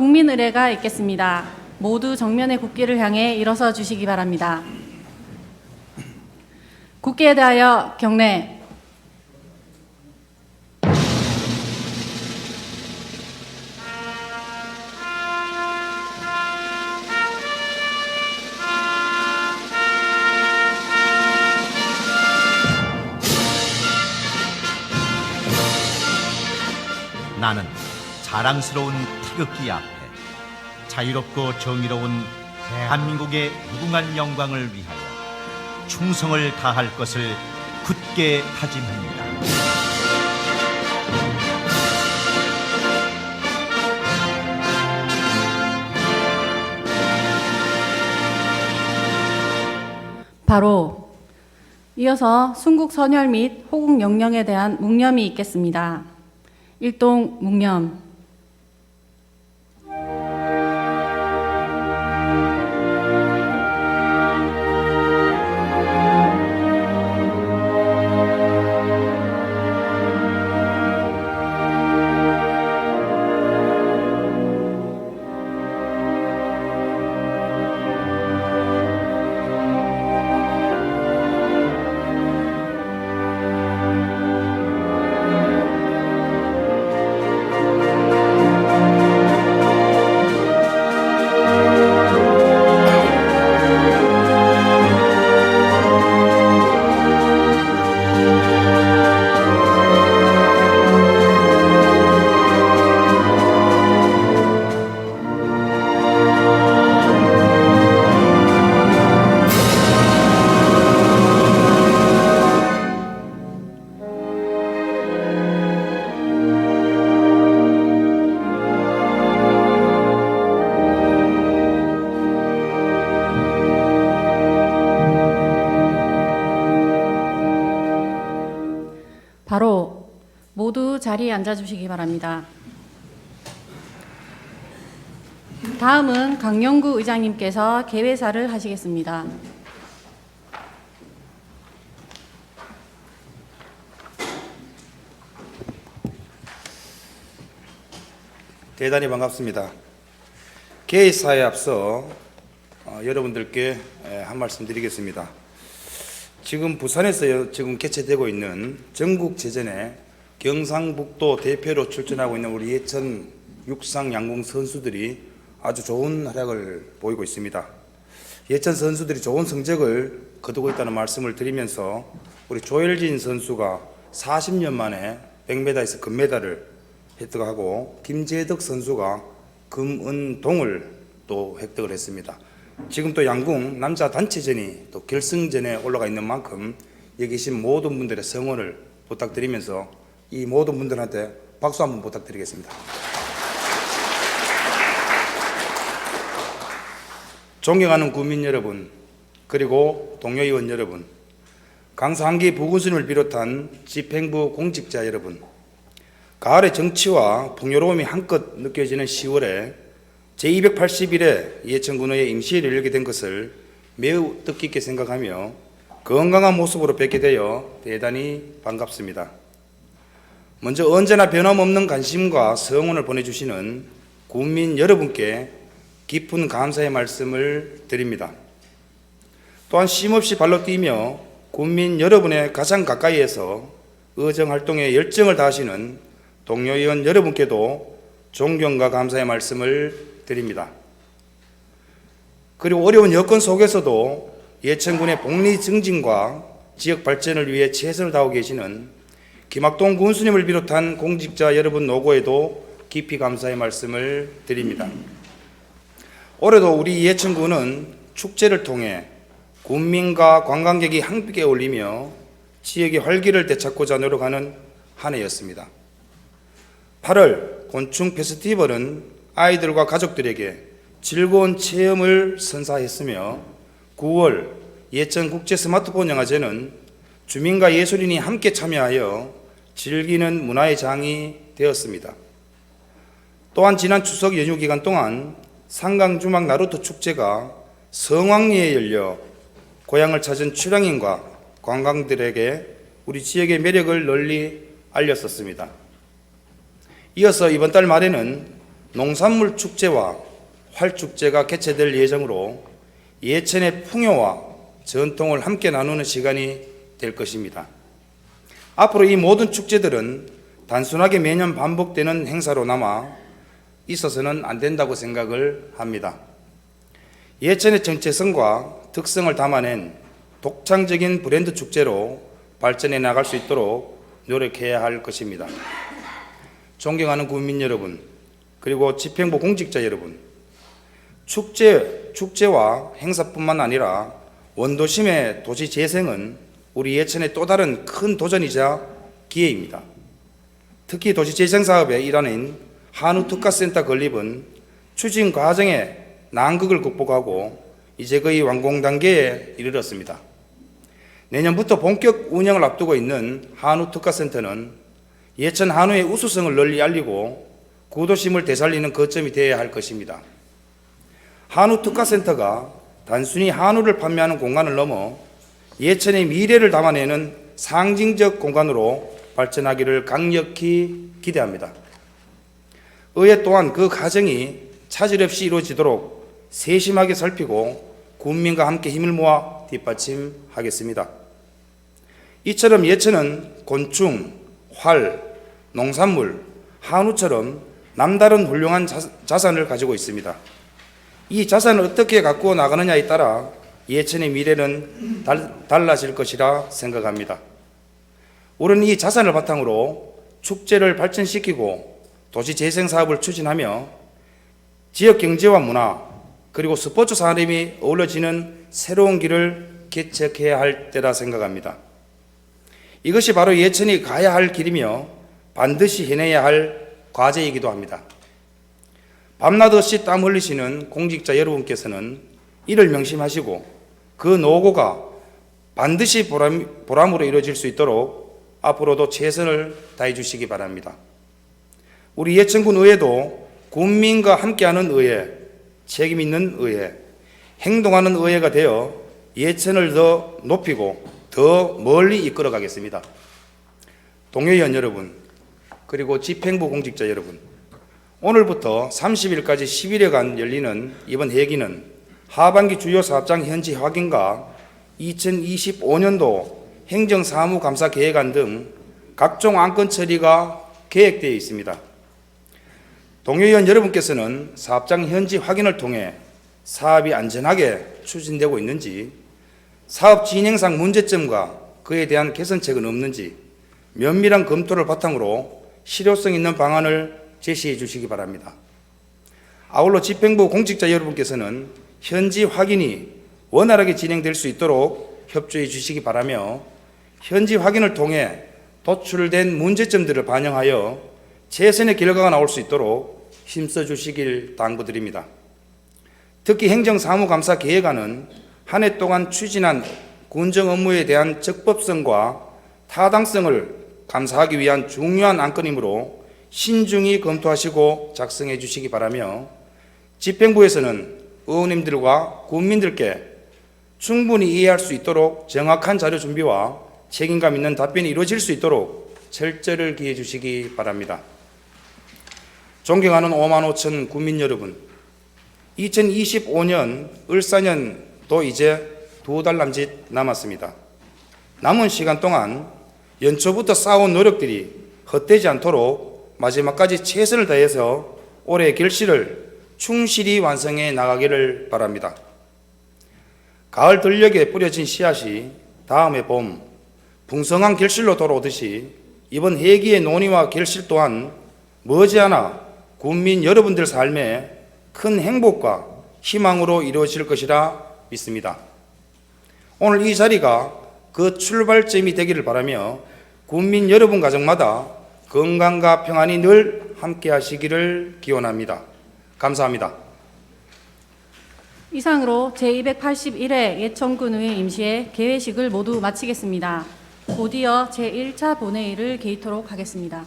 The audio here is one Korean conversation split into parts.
국민의례가 있겠습니다. 모두 정면의 국기를 향해 일어서 주시기 바랍니다. 국기에 대하여 경례. 나는 자랑스러운 태극기 앞에 자유롭고 정의로운 대한민국의 무궁한 영광을 위하여 충성을 다할 것을 굳게 다짐합니다. 바로 이어서 순국 선열 및 호국 명령에 대한 묵념이 있겠습니다. 일동 묵념. 바로 모두 자리에 앉아주시기 바랍니다. 다음은 강영구 의장님께서 개회사를 하시겠습니다. 대단히 반갑습니다. 개회사에 앞서 여러분들께 한 말씀 드리겠습니다. 지금 부산에서 지금 개최되고 있는 전국체전에 경상북도 대표로 출전하고 있는 우리 예천 육상 양궁 선수들이 아주 좋은 활약을 보이고 있습니다. 예천 선수들이 좋은 성적을 거두고 있다는 말씀을 드리면서 우리 조열진 선수가 40년 만에 100m에서 금메달을 획득하고 김재덕 선수가 금, 은, 동을 또 획득을 했습니다. 지금 또 양궁 남자 단체전이 또 결승전에 올라가 있는 만큼 여기 계신 모든 분들의 성원을 부탁드리면서 이 모든 분들한테 박수 한번 부탁드리겠습니다. 존경하는 국민 여러분, 그리고 동료 의원 여러분, 강서 한기 부군수님을 비롯한 집행부 공직자 여러분, 가을의 정치와 풍요로움이 한껏 느껴지는 10월에 제281회 예천군의회 임시회를 열게 된 것을 매우 뜻깊게 생각하며 건강한 모습으로 뵙게 되어 대단히 반갑습니다. 먼저 언제나 변함없는 관심과 성원을 보내주시는 국민 여러분께 깊은 감사의 말씀을 드립니다. 또한 쉼없이 발로 뛰며 국민 여러분의 가장 가까이에서 의정활동에 열정을 다하시는 동료 의원 여러분께도 존경과 감사의 말씀을 드립니다. 그리고 어려운 여건 속에서도 예천군의 복리 증진과 지역 발전을 위해 최선을 다하고 계시는 김학동 군수님을 비롯한 공직자 여러분 노고에도 깊이 감사의 말씀을 드립니다. 올해도 우리 예천군은 축제를 통해 군민과 관광객이 함께 어울리며 지역의 활기를 되찾고자 노력하는 한 해였습니다. 8월 곤충 페스티벌은 아이들과 가족들에게 즐거운 체험을 선사했으며 9월 예천 국제 스마트폰 영화제는 주민과 예술인이 함께 참여하여 즐기는 문화의 장이 되었습니다. 또한 지난 추석 연휴 기간 동안 상강주막 나루토 축제가 성황리에 열려 고향을 찾은 출향인과 관광들에게 우리 지역의 매력을 널리 알렸었습니다. 이어서 이번 달 말에는 농산물 축제와 활축제가 개최될 예정으로 예천의 풍요와 전통을 함께 나누는 시간이 될 것입니다. 앞으로 이 모든 축제들은 단순하게 매년 반복되는 행사로 남아 있어서는 안 된다고 생각을 합니다. 예천의 정체성과 특성을 담아낸 독창적인 브랜드 축제로 발전해 나갈 수 있도록 노력해야 할 것입니다. 존경하는 국민 여러분, 그리고 집행부 공직자 여러분, 축제와 행사뿐만 아니라 원도심의 도시 재생은 우리 예천의 또 다른 큰 도전이자 기회입니다. 특히 도시 재생 사업의 일환인 한우특화센터 건립은 추진 과정에 난국을 극복하고 이제 거의 완공 단계에 이르렀습니다. 내년부터 본격 운영을 앞두고 있는 한우특화센터는 예천 한우의 우수성을 널리 알리고 구도심을 되살리는 거점이 되어야 할 것입니다. 한우특화센터가 단순히 한우를 판매하는 공간을 넘어 예천의 미래를 담아내는 상징적 공간으로 발전하기를 강력히 기대합니다. 의회 또한 그 과정이 차질 없이 이루어지도록 세심하게 살피고 국민과 함께 힘을 모아 뒷받침하겠습니다. 이처럼 예천은 곤충, 활, 농산물, 한우처럼 남다른 훌륭한 자산을 가지고 있습니다. 이 자산을 어떻게 가꾸어 나가느냐에 따라 예천의 미래는 달라질 것이라 생각합니다. 우리는 이 자산을 바탕으로 축제를 발전시키고 도시 재생 사업을 추진하며 지역 경제와 문화 그리고 스포츠 산업이 어우러지는 새로운 길을 개척해야 할 때라 생각합니다. 이것이 바로 예천이 가야 할 길이며 반드시 해내야 할 과제이기도 합니다. 밤낮 없이 땀 흘리시는 공직자 여러분께서는 이를 명심하시고 그 노고가 반드시 보람으로 이루어질 수 있도록 앞으로도 최선을 다해 주시기 바랍니다. 우리 예천군 의회도 국민과 함께하는 의회, 책임 있는 의회, 행동하는 의회가 되어 예천을 더 높이고 더 멀리 이끌어 가겠습니다. 동의원 여러분, 그리고 집행부 공직자 여러분, 오늘부터 30일까지 10일여간 열리는 이번 회기는 하반기 주요 사업장 현지 확인과 2025년도 행정사무감사 계획안 등 각종 안건 처리가 계획되어 있습니다. 동의원 여러분께서는 사업장 현지 확인을 통해 사업이 안전하게 추진되고 있는지, 사업 진행상 문제점과 그에 대한 개선책은 없는지 면밀한 검토를 바탕으로 실효성 있는 방안을 제시해 주시기 바랍니다. 아울러 집행부 공직자 여러분께서는 현지 확인이 원활하게 진행될 수 있도록 협조해 주시기 바라며 현지 확인을 통해 도출된 문제점들을 반영하여 최선의 결과가 나올 수 있도록 힘써 주시길 당부드립니다. 특히 행정사무감사 계획안은 한 해 동안 추진한 군정 업무에 대한 적법성과 타당성을 감사하기 위한 중요한 안건이므로 신중히 검토하시고 작성해 주시기 바라며 집행부에서는 의원님들과 국민들께 충분히 이해할 수 있도록 정확한 자료 준비와 책임감 있는 답변이 이루어질 수 있도록 철저를 기해 주시기 바랍니다. 존경하는 5만 5천 국민 여러분, 2025년 을사년도 이제 2달 남짓 남았습니다. 남은 시간 동안 연초부터 쌓아온 노력들이 헛되지 않도록 마지막까지 최선을 다해서 올해의 결실을 충실히 완성해 나가기를 바랍니다. 가을 들녘에 뿌려진 씨앗이 다음해 봄 풍성한 결실로 돌아오듯이 이번 회기의 논의와 결실 또한 머지않아 국민 여러분들 삶에 큰 행복과 희망으로 이루어질 것이라 믿습니다. 오늘 이 자리가 그 출발점이 되기를 바라며 국민 여러분 가정마다 건강과 평안이 늘 함께 하시기를 기원합니다. 감사합니다. 이상으로 제281회 예천군의회 임시회 개회식을 모두 마치겠습니다. 곧이어 제1차 본회의를 개의토록 하겠습니다.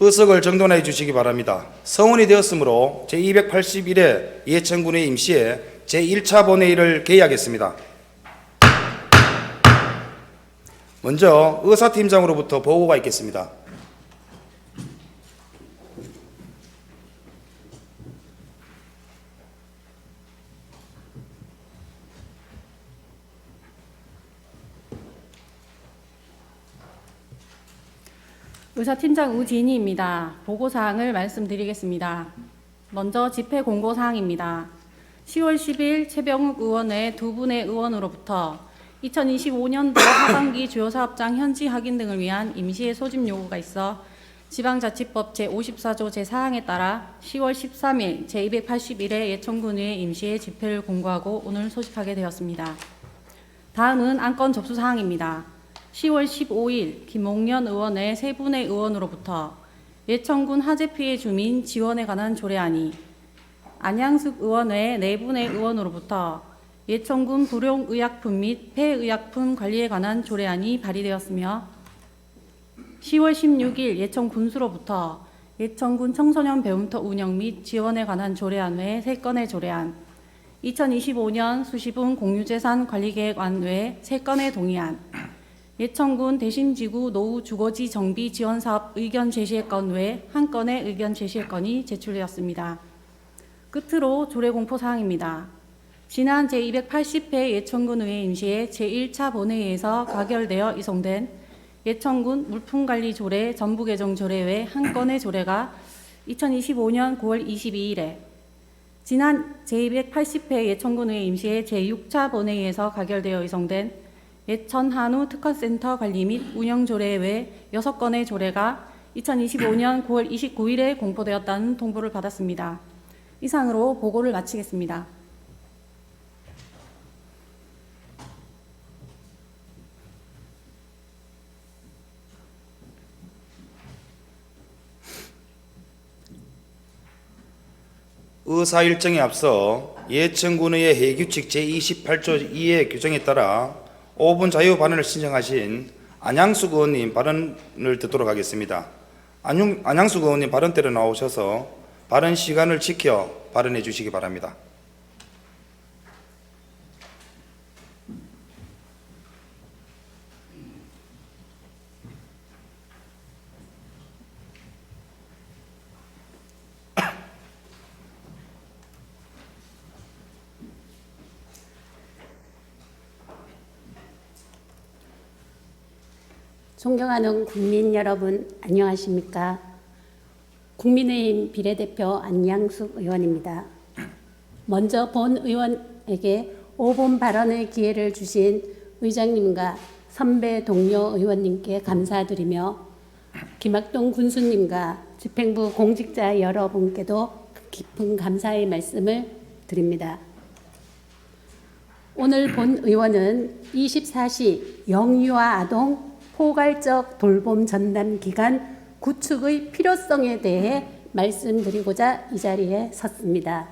의석을 정돈해 주시기 바랍니다. 성원이 되었으므로 제281회 예천군의 임시회 제1차 본회의를 개의하겠습니다. 먼저 의사팀장으로부터 보고가 있겠습니다. 의사팀장 우진희입니다. 보고사항을 말씀드리겠습니다. 먼저 집회 공고사항입니다. 10월 10일 최병욱 의원의 두 분의 의원으로부터 2025년도 하반기 주요 사업장 현지 확인 등을 위한 임시의 소집 요구가 있어 지방자치법 제54조 제4항에 따라 10월 13일 제281회 예천군의 임시의 집회를 공고하고 오늘 소집하게 되었습니다. 다음은 안건 접수 사항입니다. 10월 15일 김홍년 의원의 세 분의 의원으로부터 예천군 화재 피해 주민 지원에 관한 조례안이, 안양숙 의원의 네 분의 의원으로부터 예천군 불용의약품 및 폐의약품 관리에 관한 조례안이 발의되었으며 10월 16일 예천군수로부터 예천군 청소년 배움터 운영 및 지원에 관한 조례안 외 3건의 조례안, 2025년 수시분 공유재산 관리계획안 외 3건의 동의안, 예천군 대심지구 노후 주거지 정비 지원 사업 의견 제시의 건 외 1건의 의견 제시의 건이 제출되었습니다. 끝으로 조례 공포 사항입니다. 지난 제280회 예천군의회 임시의 제1차 본회의에서 가결되어 이송된 예천군 물품관리 조례 전부 개정 조례 외 1건의 조례가 2025년 9월 22일에 지난 제280회 예천군의회 임시의 제6차 본회의에서 가결되어 이송된 예천 한우 특화센터 관리 및 운영 조례 외 6건의 조례가 2025년 9월 29일에 공포되었다는 통보를 받았습니다. 이상으로 보고를 마치겠습니다. 의사 일정에 앞서 예천군의회 회의규칙 제28조 2의 규정에 따라 5분 자유 발언을 신청하신 안양숙 의원님 발언을 듣도록 하겠습니다. 안양숙 의원님 발언대로 나오셔서 발언 시간을 지켜 발언해 주시기 바랍니다. 존경하는 국민 여러분, 안녕하십니까? 국민의힘 비례대표 안양숙 의원입니다. 먼저 본 의원에게 5분 발언의 기회를 주신 의장님과 선배 동료 의원님께 감사드리며 김학동 군수님과 집행부 공직자 여러분께도 깊은 감사의 말씀을 드립니다. 오늘 본 의원은 24시 영유아 아동 포괄적 돌봄 전담 기관 구축의 필요성에 대해 말씀드리고자 이 자리에 섰습니다.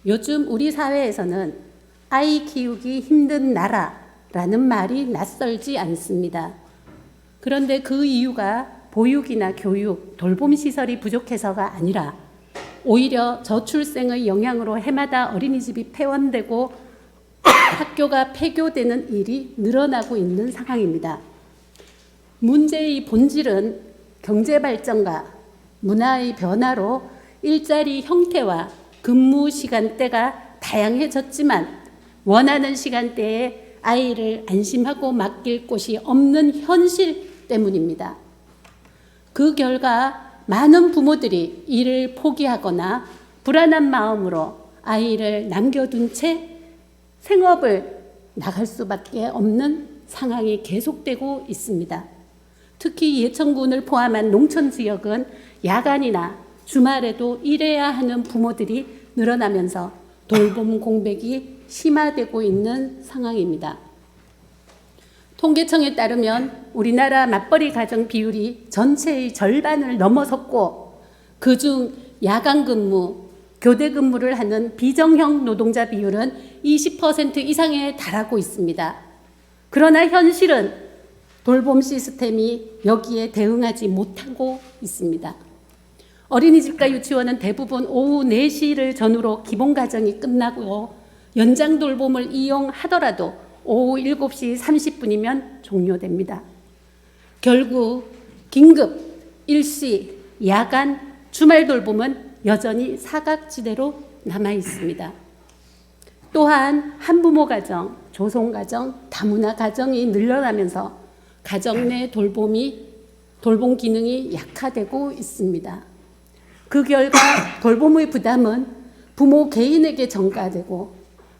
요즘 우리 사회에서는 아이 키우기 힘든 나라라는 말이 낯설지 않습니다. 그런데 그 이유가 보육이나 교육, 돌봄 시설이 부족해서가 아니라 오히려 저출생의 영향으로 해마다 어린이집이 폐원되고 학교가 폐교되는 일이 늘어나고 있는 상황입니다. 문제의 본질은 경제 발전과 문화의 변화로 일자리 형태와 근무 시간대가 다양해졌지만 원하는 시간대에 아이를 안심하고 맡길 곳이 없는 현실 때문입니다. 그 결과 많은 부모들이 일을 포기하거나 불안한 마음으로 아이를 남겨둔 채 생업을 나갈 수밖에 없는 상황이 계속되고 있습니다. 특히 예천군을 포함한 농촌 지역은 야간이나 주말에도 일해야 하는 부모들이 늘어나면서 돌봄 공백이 심화되고 있는 상황입니다. 통계청에 따르면 우리나라 맞벌이 가정 비율이 전체의 절반을 넘어섰고 그중 야간 근무, 교대 근무를 하는 비정형 노동자 비율은 20% 이상에 달하고 있습니다. 그러나 현실은 돌봄 시스템이 여기에 대응하지 못하고 있습니다. 어린이집과 유치원은 대부분 오후 4시를 전후로 기본 과정이 끝나고 연장 돌봄을 이용하더라도 오후 7시 30분이면 종료됩니다. 결국 긴급, 일시, 야간, 주말 돌봄은 여전히 사각지대로 남아 있습니다. 또한 한부모 가정, 조성 가정, 다문화 가정이 늘어나면서 가정 내 돌봄 기능이 약화되고 있습니다. 그 결과 돌봄의 부담은 부모 개인에게 전가되고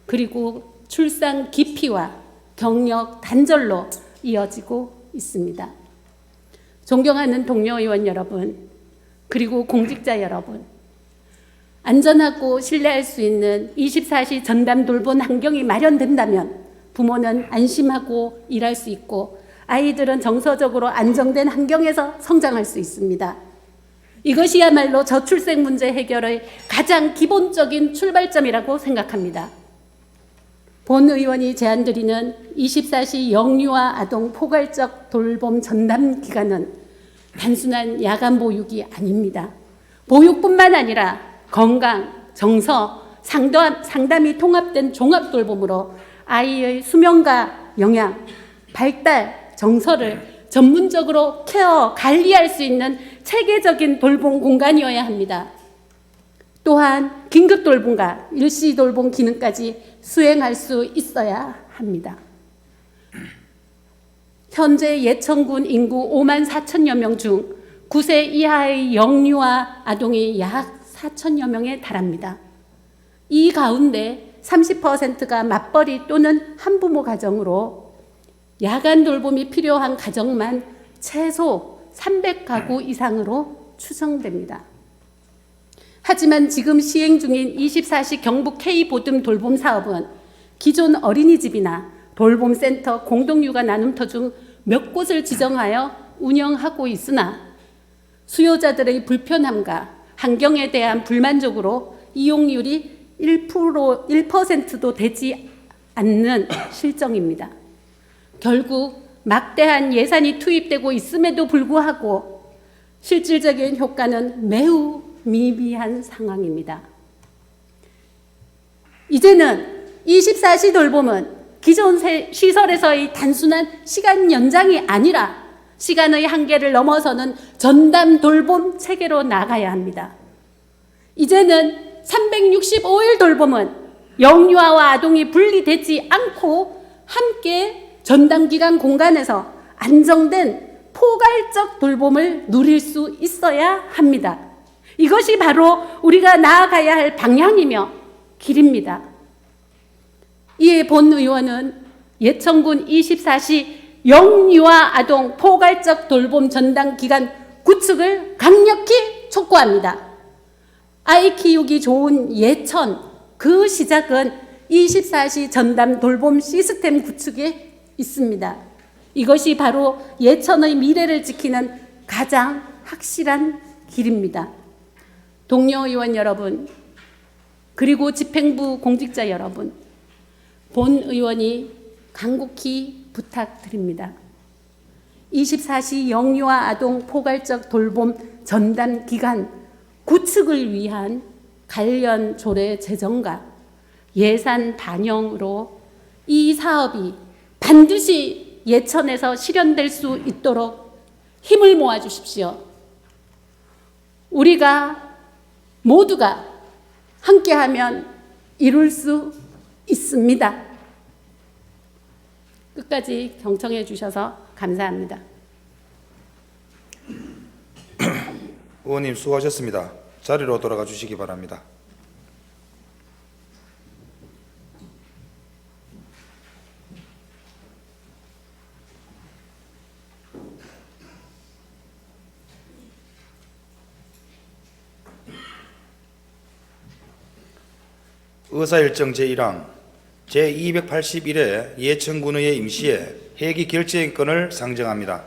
그리고 출산 기피와 경력 단절로 이어지고 있습니다. 존경하는 동료 의원 여러분, 그리고 공직자 여러분, 안전하고 신뢰할 수 있는 24시 전담 돌봄 환경이 마련된다면 부모는 안심하고 일할 수 있고 아이들은 정서적으로 안정된 환경에서 성장할 수 있습니다. 이것이야말로 저출생 문제 해결의 가장 기본적인 출발점이라고 생각합니다. 본 의원이 제안드리는 24시 영유아 아동 포괄적 돌봄 전담 기간은 단순한 야간 보육이 아닙니다. 보육뿐만 아니라 건강, 정서, 상담이 통합된 종합 돌봄으로 아이의 수명과 영양, 발달, 정서를 전문적으로 케어, 관리할 수 있는 체계적인 돌봄 공간이어야 합니다. 또한 긴급 돌봄과 일시 돌봄 기능까지 수행할 수 있어야 합니다. 현재 예천군 인구 5만 4천여 명 중 9세 이하의 영유아 아동이 약 4천여 명에 달합니다. 이 가운데 30%가 맞벌이 또는 한부모 가정으로 야간 돌봄이 필요한 가정만 최소 300가구 이상으로 추정됩니다. 하지만 지금 시행 중인 24시 경북 K보듬 돌봄 사업은 기존 어린이집이나 돌봄센터, 공동육아 나눔터 중 몇 곳을 지정하여 운영하고 있으나 수요자들의 불편함과 환경에 대한 불만족으로 이용률이 1%도 되지 않는 실정입니다. 결국 막대한 예산이 투입되고 있음에도 불구하고 실질적인 효과는 매우 미비한 상황입니다. 이제는 24시 돌봄은 기존 시설에서의 단순한 시간 연장이 아니라 시간의 한계를 넘어서는 전담 돌봄 체계로 나가야 합니다. 이제는 365일 돌봄은 영유아와 아동이 분리되지 않고 함께 전담기관 공간에서 안정된 포괄적 돌봄을 누릴 수 있어야 합니다. 이것이 바로 우리가 나아가야 할 방향이며 길입니다. 이에 본 의원은 예천군 24시 영유아 아동 포괄적 돌봄 전담 기관 구축을 강력히 촉구합니다. 아이 키우기 좋은 예천, 그 시작은 24시 전담 돌봄 시스템 구축에 있습니다. 이것이 바로 예천의 미래를 지키는 가장 확실한 길입니다. 동료 의원 여러분, 그리고 집행부 공직자 여러분, 본 의원이 간곡히 부탁드립니다. 24시 영유아 아동 포괄적 돌봄 전담 기관 구축을 위한 관련 조례 제정과 예산 반영으로 이 사업이 반드시 예천에서 실현될 수 있도록 힘을 모아 주십시오. 우리가 모두가 함께하면 이룰 수 있습니다. 끝까지 경청해 주셔서 감사합니다. 의원님 수고하셨습니다. 자리로 돌아가 주시기 바랍니다. 의사일정 제1항 제281회 예천군의회 임시회 회기 결재권을 상정합니다.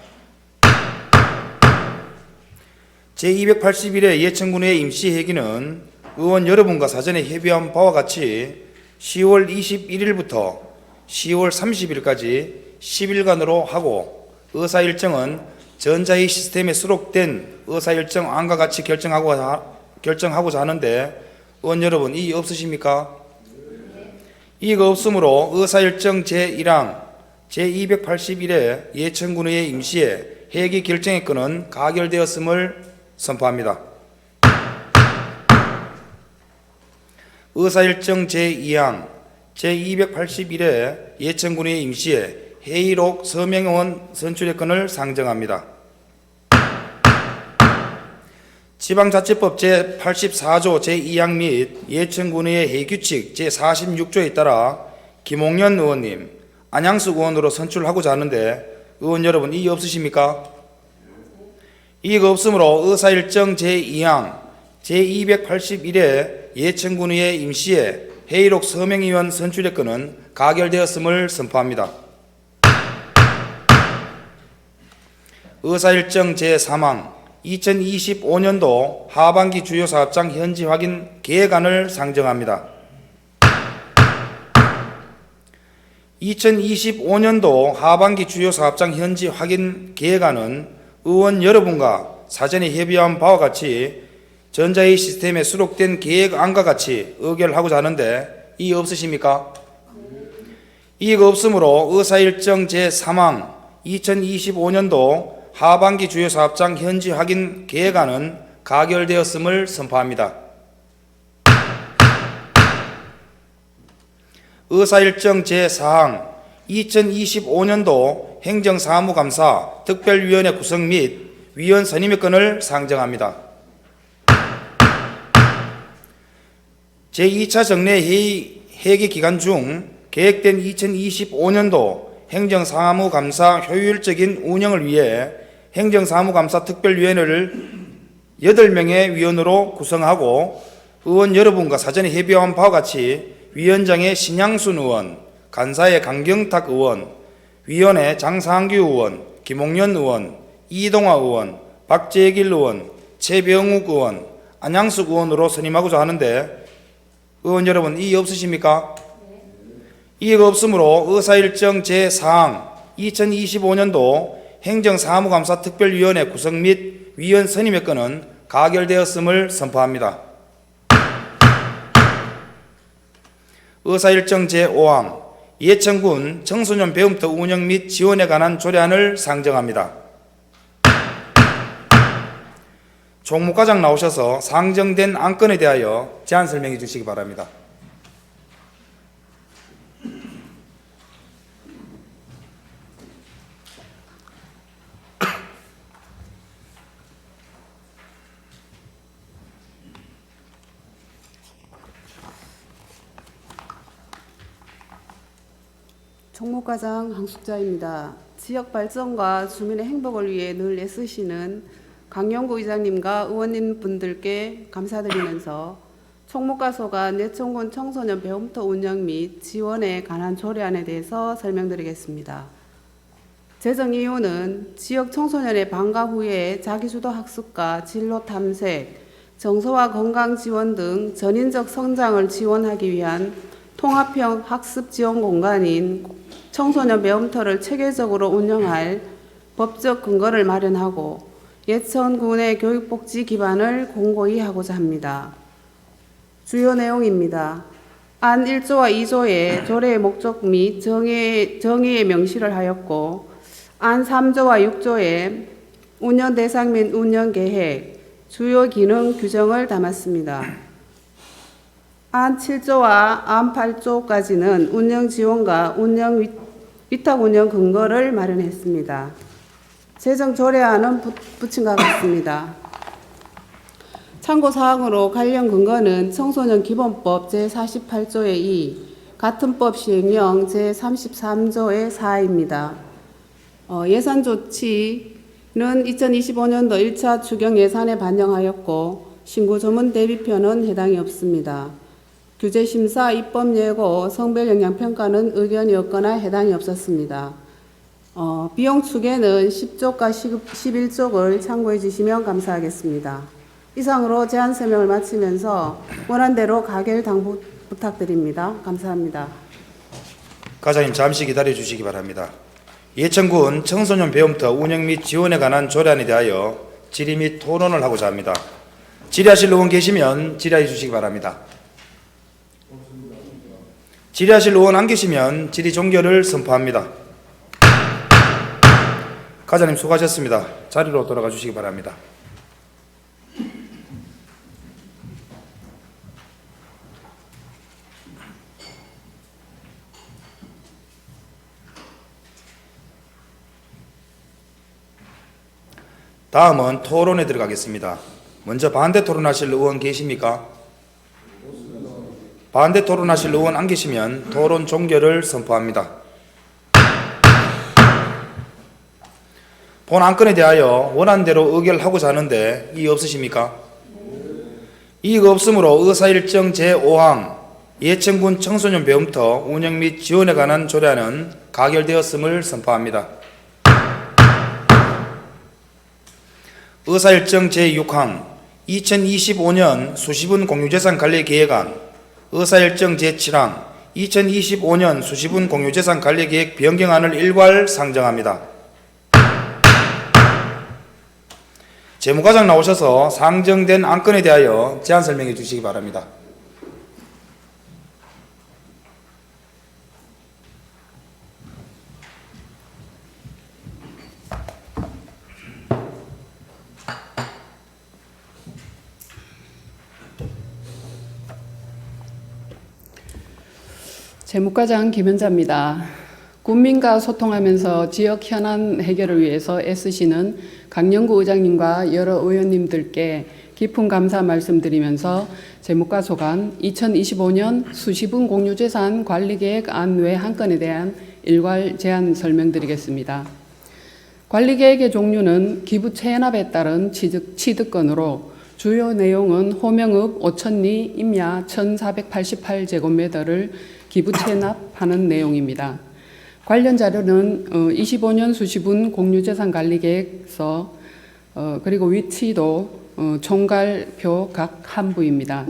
제281회 예천군의회 임시회기는 의원 여러분과 사전에 협의한 바와 같이 10월 21일부터 10월 30일까지 10일간으로 하고 의사일정은 전자회의 시스템에 수록된 의사일정안과 같이 결정하고자 하는데 의원 여러분 이의 없으십니까? 이가 없으므로 의사일정 제1항 제281회 예천군의 임시에 회기 결정의 건은 가결되었음을 선포합니다. 의사일정 제2항 제281회 예천군의 임시에 회의록 서명의원 선출의 건을 상정합니다. 지방자치법 제84조 제2항 및 예천군의 회의규칙 제46조에 따라 김홍연 의원님, 안양숙 의원으로 선출하고자 하는데 의원 여러분 이의 없으십니까? 이의가 없으므로 의사일정 제2항 제281회 예천군의 임시에 회의록 서명의원 선출의 건은 가결되었음을 선포합니다. 의사일정 제3항 2025년도 하반기 주요 사업장 현지 확인 계획안을 상정합니다. 2025년도 하반기 주요 사업장 현지 확인 계획안은 의원 여러분과 사전에 협의한 바와 같이 전자회의 시스템에 수록된 계획안과 같이 의결하고자 하는데 이의 없으십니까? 이의가 없으므로 의사일정 제3항 2025년도 하반기 주요 사업장 현지 확인 계획안은 가결되었음을 선포합니다. 의사일정 제4항 2025년도 행정사무감사 특별위원회 구성 및 위원 선임의 건을 상정합니다. 제2차 정례 회기 기간 중 계획된 2025년도 행정사무감사 효율적인 운영을 위해 행정사무감사 특별위원회를 8명의 위원으로 구성하고 의원 여러분과 사전에 협의한 바와 같이 위원장의 신양순 의원, 간사의 강경탁 의원, 위원회 장상규 의원, 김홍연 의원, 이동화 의원, 박재길 의원, 최병욱 의원, 안양숙 의원으로 선임하고자 하는데 의원 여러분 이의 없으십니까? 이의가 없으므로 의사일정 제4항 2025년도 행정사무감사 특별위원회 구성 및 위원 선임의 건은 가결되었음을 선포합니다. 의사일정 제5항 예천군 청소년 배움터 운영 및 지원에 관한 조례안을 상정합니다. 총무과장 나오셔서 상정된 안건에 대하여 제안 설명해 주시기 바랍니다. 총무과장 황숙자입니다. 지역 발전과 주민의 행복을 위해 늘 애쓰시는 강영구 의장님과 의원님 분들께 감사드리면서 총무과 소관 예천군 청소년 배움터 운영 및 지원에 관한 조례안에 대해서 설명드리겠습니다. 제정 이유는 지역 청소년의 방과 후에 자기주도 학습과 진로 탐색, 정서와 건강 지원 등 전인적 성장을 지원하기 위한 통합형 학습 지원 공간인 청소년 배움터를 체계적으로 운영할 법적 근거를 마련하고 예천군의 교육복지 기반을 공고히 하고자 합니다. 주요 내용입니다. 안 1조와 2조에 조례의 목적 및 정의의 명시를 하였고 안 3조와 6조에 운영 대상 및 운영 계획, 주요 기능 규정을 담았습니다. 안 7조와 안 8조까지는 운영 지원과 위탁 운영 근거를 마련했습니다. 제정 조례안은 부친과 같습니다. 참고사항으로 관련 근거는 청소년 기본법 제48조의 2, 같은 법 시행령 제33조의 4입니다. 예산 조치는 2025년도 1차 추경 예산에 반영하였고 신고 조문 대비표는 해당이 없습니다. 규제심사, 입법예고, 성별영향평가는 의견이 없거나 해당이 없었습니다. 비용 추계는 10쪽과 11쪽을 참고해 주시면 감사하겠습니다. 이상으로 제안 설명을 마치면서 원안대로 가결 당부 부탁드립니다. 감사합니다. 과장님 잠시 기다려 주시기 바랍니다. 예천군 청소년 배움터 운영 및 지원에 관한 조례안에 대하여 질의 및 토론을 하고자 합니다. 질의하실 의원 계시면 질의해 주시기 바랍니다. 질의하실 의원 안 계시면 질의 종결을 선포합니다. 과장님 수고하셨습니다. 자리로 돌아가 주시기 바랍니다. 다음은 토론에 들어가겠습니다. 먼저 반대 토론하실 의원 계십니까? 반대 토론하실 의원 안 계시면 토론 종결을 선포합니다. 본 안건에 대하여 원안대로 의결하고자 하는데 이의 없으십니까? 이의가 없으므로 의사일정 제5항 예천군 청소년 배움터 운영 및 지원에 관한 조례안은 가결되었음을 선포합니다. 의사일정 제6항 2025년 수시분 공유재산 관리 계획안, 의사일정 제7항 2025년 수시분 공유재산 관리 계획 변경안을 일괄 상정합니다. 재무과장 나오셔서 상정된 안건에 대하여 제안 설명해 주시기 바랍니다. 재무과장 김현자입니다. 국민과 소통하면서 지역 현안 해결을 위해서 애쓰시는 강영구 의장님과 여러 의원님들께 깊은 감사 말씀드리면서 재무과 소관 2025년 수시분 공유재산 관리계획안 외 한 건에 대한 일괄 제안 설명드리겠습니다. 관리계획의 종류는 기부 체납에 따른 취득권으로 주요 내용은 호명읍 5,002 임야 1,488제곱미터를 기부 체납하는 내용입니다. 관련 자료는 25년 수시분 공유재산관리계획서 그리고 위치도 총괄표 각 한 부입니다.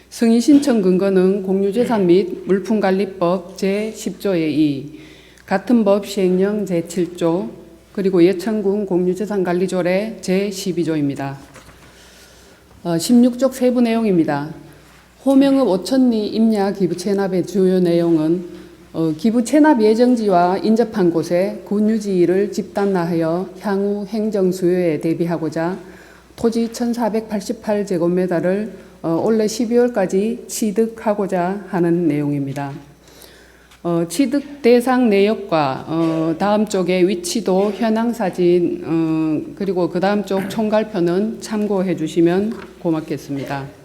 승인 신청 근거는 공유재산 및 물품관리법 제10조의 2, 같은 법 시행령 제7조, 그리고 예천군 공유재산관리조례 제12조입니다. 16쪽 세부 내용입니다. 호명읍 5,002 임야 기부 체납의 주요 내용은 기부 체납 예정지와 인접한 곳에 군유지를 집단화하여 향후 행정 수요에 대비하고자 토지 1,488제곱미터를 올해 12월까지 취득하고자 하는 내용입니다. 취득 대상 내역과 다음 쪽의 위치도 현황 사진 그리고 그 다음 쪽 총괄표는 참고해 주시면 고맙겠습니다.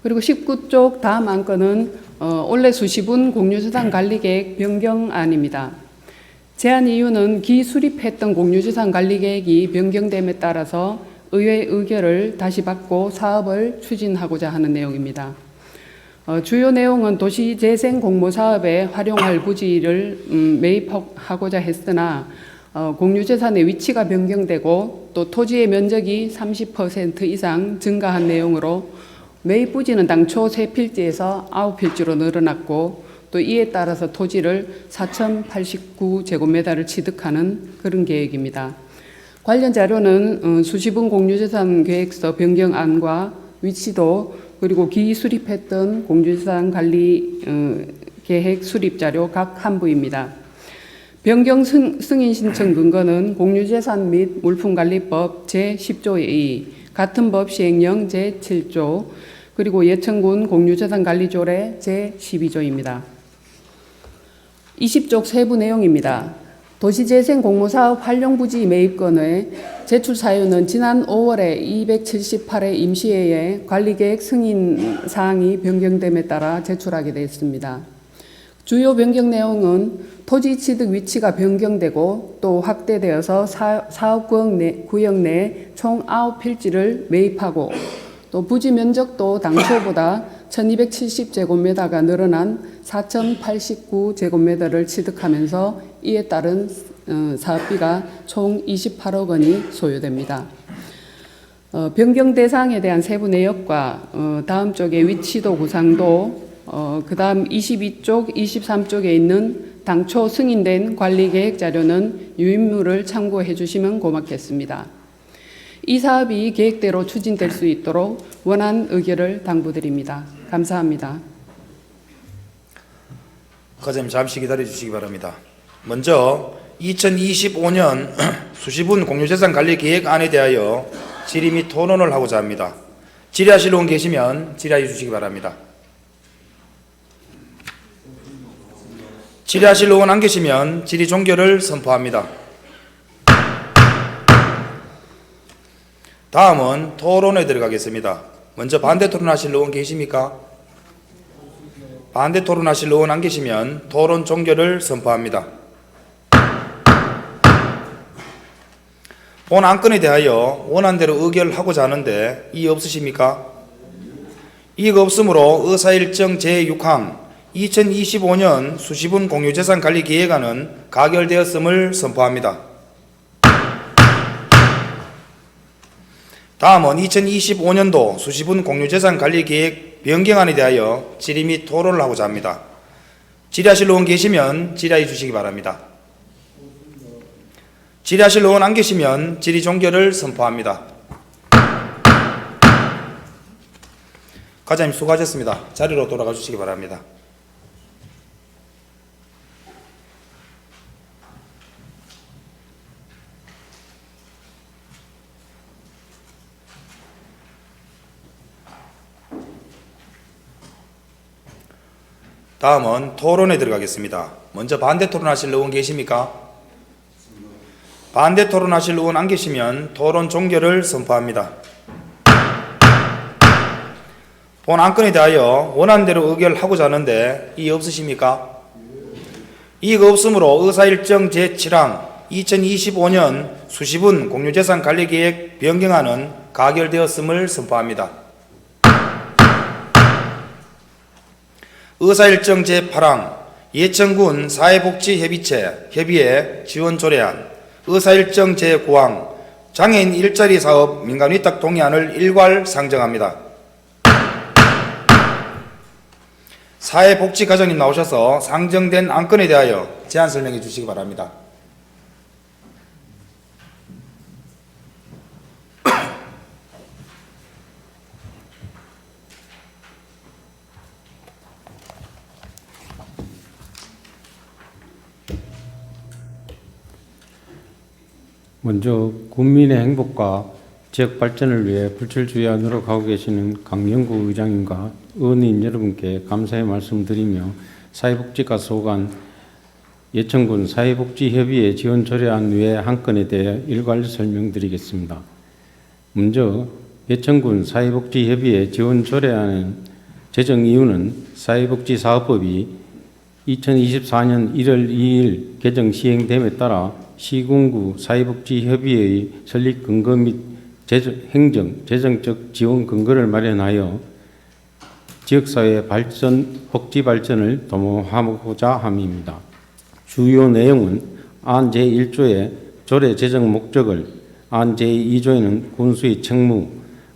그리고 19쪽 다음 안건은 올해 수시분 공유재산 관리계획 변경안입니다. 제안 이유는 기수립했던 공유재산 관리계획이 변경됨에 따라서 의회 의결을 다시 받고 사업을 추진하고자 하는 내용입니다. 주요 내용은 도시재생 공모사업에 활용할 부지를 매입하고자 했으나 공유재산의 위치가 변경되고 또 토지의 면적이 30% 이상 증가한 내용으로 매입 부지는 당초 3필지에서 9필지로 늘어났고 또 이에 따라서 토지를 4,089제곱미터를 취득하는 그런 계획입니다. 관련 자료는 수시분 공유재산 계획서 변경안과 위치도 그리고 기수립했던 공유재산 관리 계획 수립 자료 각 한 부입니다. 변경 승인 신청 근거는 공유재산 및 물품관리법 제10조의 2, 같은 법 시행령 제7조, 그리고 예천군 공유재산관리조례 제12조입니다. 20쪽 세부 내용입니다. 도시재생 공모사업 활용부지 매입권 외 제출 사유는 지난 5월에 278회 임시회에 관리계획 승인 사항이 변경됨에 따라 제출하게 되었습니다. 주요 변경 내용은 토지 취득 위치가 변경되고 또 확대되어서 사업구역 내 총 9필지를 매입하고 또 부지 면적도 당초보다 1270제곱미터가 늘어난 4089제곱미터를 취득하면서 이에 따른 사업비가 총 28억 원이 소요됩니다. 변경 대상에 대한 세부 내역과 다음 쪽에 위치도 구상도 그 다음 22쪽, 23쪽에 있는 당초 승인된 관리계획 자료는 유인물을 참고해 주시면 고맙겠습니다. 이 사업이 계획대로 추진될 수 있도록 원안 의결을 당부드립니다. 감사합니다. 과장님 잠시 기다려 주시기 바랍니다. 먼저 2025년 수시분 공유재산 관리 계획안에 대하여 질의 및 토론을 하고자 합니다. 질의하실 분 계시면 질의해 주시기 바랍니다. 질의하실 의원 안 계시면 질의 종결을 선포합니다. 다음은 토론에 들어가겠습니다. 먼저 반대 토론하실 의원 계십니까? 반대 토론하실 의원 안 계시면 토론 종결을 선포합니다. 본 안건에 대하여 원안대로 의결하고자 하는데 이의 없으십니까? 이의가 없으므로 의사일정 제6항 2025년 수시분 공유재산 관리 계획안은 가결되었음을 선포합니다. 다음은 2025년도 수시분 공유재산 관리 계획 변경안에 대하여 질의 및 토론을 하고자 합니다. 질의하실 의원 계시면 질의해 주시기 바랍니다. 질의하실 의원 안 계시면 질의 종결을 선포합니다. 과장님 수고하셨습니다. 자리로 돌아가 주시기 바랍니다. 다음은 토론에 들어가겠습니다. 먼저 반대 토론하실 의원 계십니까? 반대 토론하실 의원 안 계시면 토론 종결을 선포합니다. 본 안건에 대하여 원안대로 의결하고자 하는데 이의 없으십니까? 이의가 없으므로 의사일정 제7항 2025년 수시분 공유재산 관리계획 변경안은 가결되었음을 선포합니다. 의사일정 제8항 예천군 사회복지협의체 협의회 지원 조례안 의사일정 제9항 장애인 일자리 사업 민간위탁 동의안을 일괄 상정합니다. 사회복지과장님 나오셔서 상정된 안건에 대하여 제안 설명해 주시기 바랍니다. 먼저 국민의 행복과 지역 발전을 위해 불철주야 노력하고 계시는 강영구 의장님과 의원님 여러분께 감사의 말씀드리며 사회복지과 소관 예천군 사회복지협의회 지원 조례안 외 한 건에 대해 일괄 설명드리겠습니다. 먼저 예천군 사회복지협의회 지원 조례안의 제정 이유는 사회복지사업법이 2024년 1월 2일 개정 시행됨에 따라 시군구 사회복지협의회의 설립 근거 및 재정적 지원 근거를 마련하여 지역사회 발전, 복지 발전을 도모하고자 함입니다. 주요 내용은 안 제1조의 조례 제정 목적을, 안 제2조에는 군수의 책무,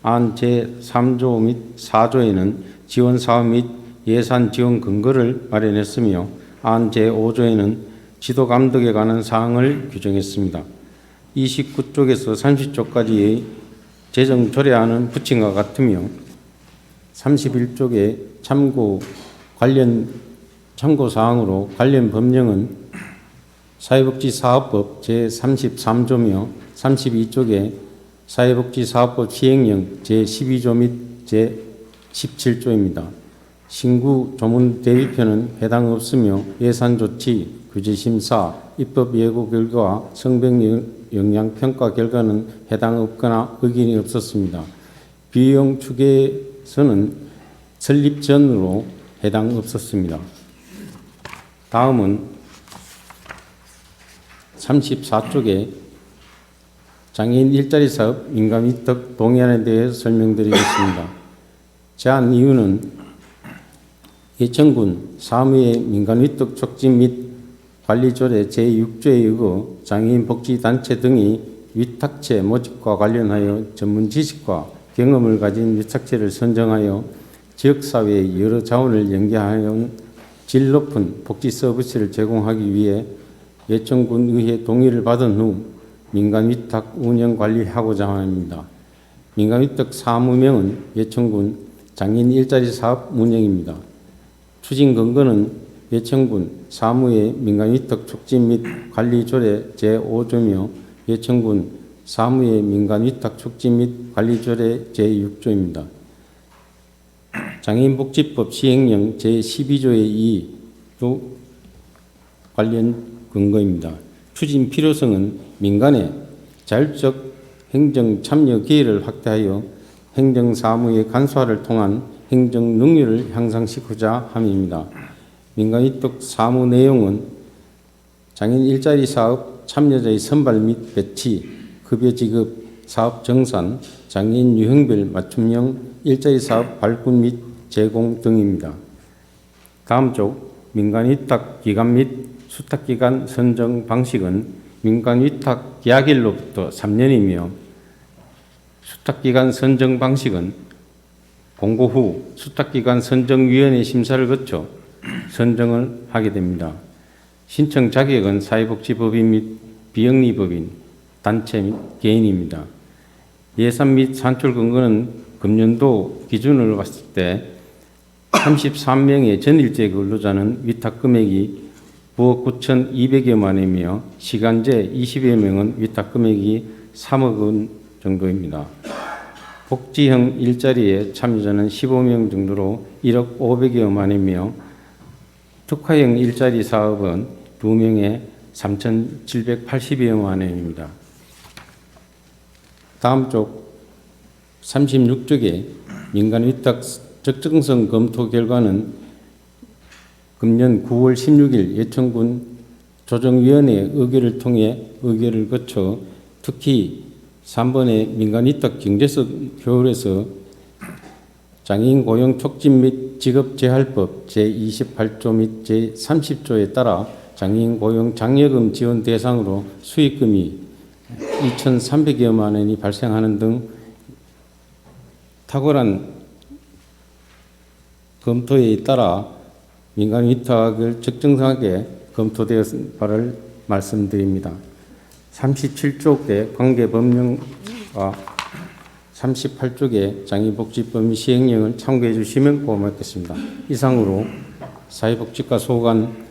안 제3조 및 4조에는 지원사업 및 예산 지원 근거를 마련했으며 안 제5조에는 지도 감독에 관한 사항을 규정했습니다. 29쪽에서 30쪽까지의 제정 조례안은 부친과 같으며 31쪽의 관련 참고사항으로 관련 법령은 사회복지사업법 제33조며 32쪽에 사회복지사업법 시행령 제12조 및 제17조입니다. 신구 조문 대비표는 해당 없으며 예산조치, 규제심사, 입법예고 결과와 성병영향평가 결과는 해당 없거나 의견이 없었습니다. 비용 추계서는 설립 전으로 해당 없었습니다. 다음은 34쪽에 장애인 일자리 사업 민간위탁 동의안에 대해 설명드리겠습니다. 제안 이유는 예천군 사무의 민간위탁 촉진 및 관리조례 제6조에 의거 장애인 복지단체 등이 위탁체 모집과 관련하여 전문 지식과 경험을 가진 위탁체를 선정하여 지역사회의 여러 자원을 연계하여 질 높은 복지 서비스를 제공하기 위해 예천군의회 동의를 받은 후 민간위탁 운영 관리하고자 합니다. 민간위탁 사무명은 예천군 장애인 일자리 사업 운영입니다. 추진 근거는 예천군 사무의 민간위탁 촉진 및 관리 조례 제5조며 예천군 사무의 민간위탁 촉진 및 관리 조례 제6조입니다. 장애인복지법 시행령 제12조의 2도 관련 근거입니다. 추진 필요성은 민간의 자율적 행정 참여 기회를 확대하여 행정 사무의 간소화를 통한 행정 능률을 향상시키고자 함입니다. 민간위탁 사무 내용은 장애인 일자리 사업 참여자의 선발 및 배치, 급여 지급, 사업 정산, 장애인 유형별 맞춤형 일자리 사업 발굴 및 제공 등입니다. 다음 쪽 민간위탁 기간 및 수탁기간 선정 방식은 민간위탁 계약일로부터 3년이며 수탁기간 선정 방식은 공고 후 수탁기간 선정위원회 심사를 거쳐 선정을 하게 됩니다. 신청 자격은 사회복지법인 및 비영리법인, 단체 및 개인입니다. 예산 및 산출 근거는 금년도 기준으로 봤을 때 33명의 전일제 근로자는 위탁 금액이 9억 9,200여만 원이며 시간제 20여 명은 위탁 금액이 3억 원 정도입니다. 복지형 일자리에 참여자는 15명 정도로 1억 500여만 원이며 특화형 일자리 사업은 2명에 3,780여만 원입니다. 다음 쪽 36쪽에 민간위탁 적정성 검토 결과는 금년 9월 16일 예천군 조정위원회 의결을 통해 의결을 거쳐 특히 3번의 민간위탁 경제성 효율에서 장애인 고용 촉진 및 직업재활법 제28조 및 제30조에 따라 장애인 고용 장려금 지원 대상으로 수익금이 2,300여만 원이 발생하는 등 탁월한 검토에 따라 민간위탁을 적정하게 검토되었은 바를 말씀드립니다. 37쪽의 관계법령과 38쪽의 장애인복지법 시행령을 참고해 주시면 고맙겠습니다. 이상으로 사회복지과 소관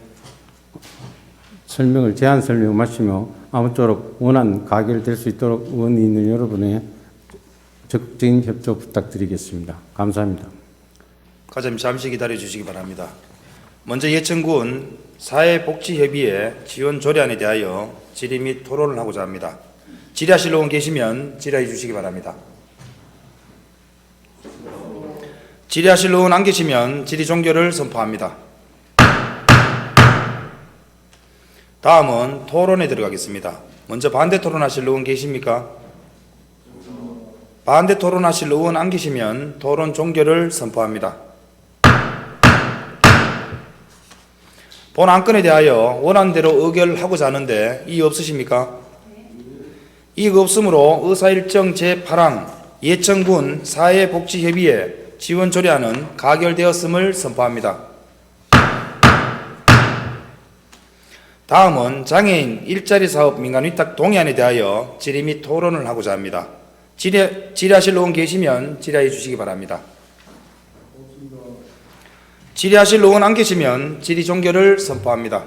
설명을 제안 설명을 마치며 아무쪼록 원안 가결될 수 있도록 의원이 있는 여러분의 적극적인 협조 부탁드리겠습니다. 감사합니다. 과장님 잠시 기다려 주시기 바랍니다. 먼저 예천군 사회복지협의회 지원 조례안에 대하여 질의 및 토론을 하고자 합니다. 질의하실 의원 계시면 질의해 주시기 바랍니다. 질의하실 의원 안 계시면 질의 종결을 선포합니다. 다음은 토론에 들어가겠습니다. 먼저 반대 토론하실 의원 계십니까? 반대 토론하실 의원 안 계시면 토론 종결을 선포합니다. 본 안건에 대하여 원안대로 의결하고자 하는데 이의 없으십니까? 이의가 없으므로 의사일정 제8항 예천군 사회복지협의회 지원조례안은 가결되었음을 선포합니다. 다음은 장애인 일자리 사업 민간위탁 동의안에 대하여 질의 및 토론을 하고자 합니다. 질의하실 의원 계시면 질의해 주시기 바랍니다. 질의하실 의원 안 계시면 질의 종결을 선포합니다.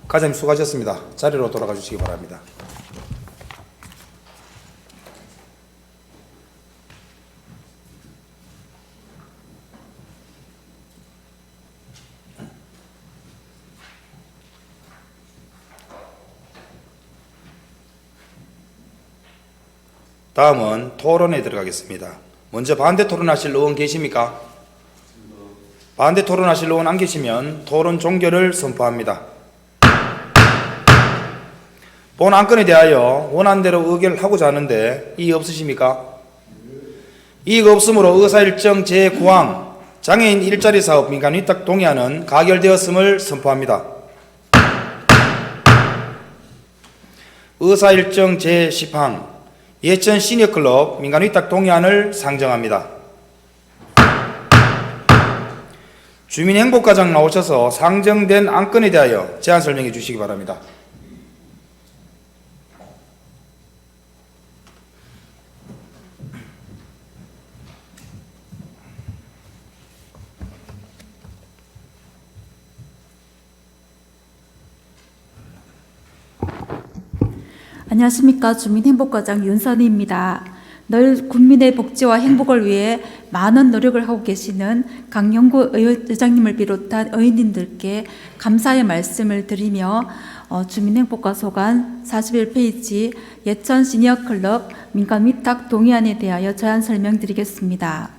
과장님 수고하셨습니다. 자리로 돌아가 주시기 바랍니다. 다음은 토론에 들어가겠습니다. 먼저 반대 토론하실 의원 계십니까? 반대 토론하실 의원 안 계시면 토론 종결을 선포합니다. 본 안건에 대하여 원안대로 의결하고자 하는데 이의 없으십니까? 이의가 없으므로 의사일정 제9항 장애인 일자리 사업 민간위탁 동의안은 가결되었음을 선포합니다. 의사일정 제10항 예천 시니어클럽 민간위탁 동의안을 상정합니다. 주민행복과장 나오셔서 상정된 안건에 대하여 제안 설명해 주시기 바랍니다. 안녕하십니까. 주민행복과장 윤선희입니다. 늘 국민의 복지와 행복을 위해 많은 노력을 하고 계시는 강영구 의장님을 비롯한 의원님들께 감사의 말씀을 드리며 주민행복과 소관 41페이지 예천 시니어클럽 민간위탁 동의안에 대하여 제안 설명드리겠습니다.